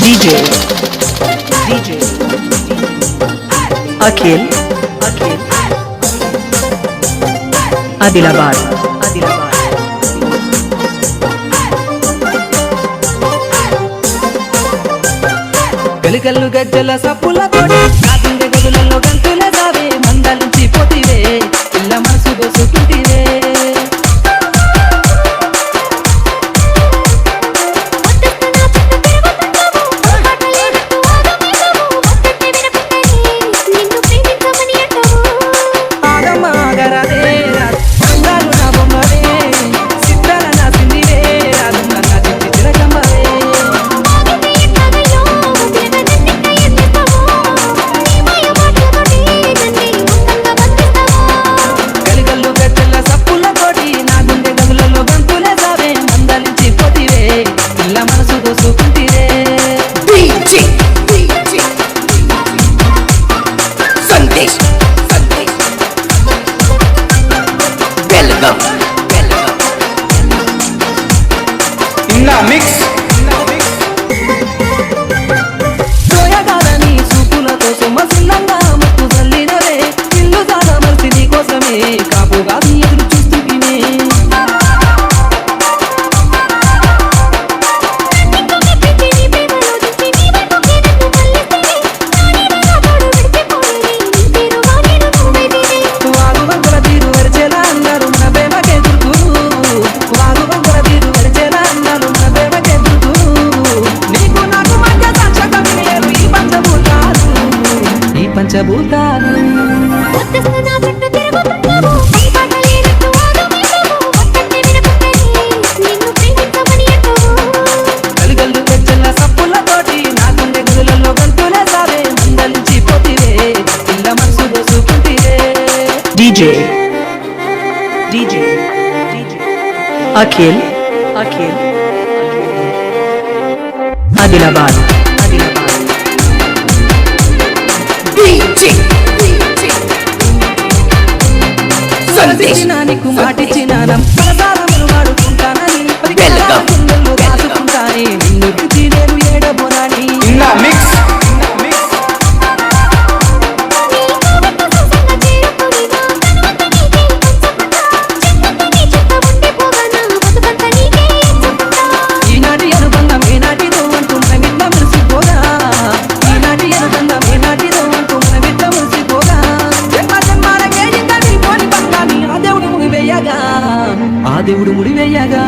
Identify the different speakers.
Speaker 1: DJ Akhil Adilabad
Speaker 2: గలిగల్లు గజ్జల సప్పుల తోటి నాగుండె గదులలో గంతుల దావే మందలించి పోతివే పిల్ల మనసు దోసుకుంటివే
Speaker 3: మిక్స్
Speaker 2: సోయగాలని సూపులతో సుమసిల్లంగా మత్తు చల్లినవే ఇల్లు దాదా మల్సి కోసమే కాపుగా ఎదురు చూస్తుంటినే పంచభూతాలు గలిగల్లు గజ్జల సప్పులతోటి నాగుండె గదులలో గంతులే సావే మందలించి పోతివే పిల్ల మనసు దోసుకుంటివే
Speaker 1: DJ Akhil Adilabad
Speaker 2: నీకు మాటిచ్చినానం పలసారములు వాడుకుంటానని రాసుకుంటాని నిన్ను రుచి నేను ఏడబోనాని
Speaker 3: మిక్స్
Speaker 2: ఈనాటి అనుబంధం ఏనాటిదో అంటూ మనమిట్లా మురిసిపోగా ఈనాటి అనుబంధం ఏనాటిదో అంటూ మనమిట్లా మురిసిపోగా జన్మ జన్మాలకే ఇంకా నీ పోని బంగాని ఆ దేవుడు ముడివేయగా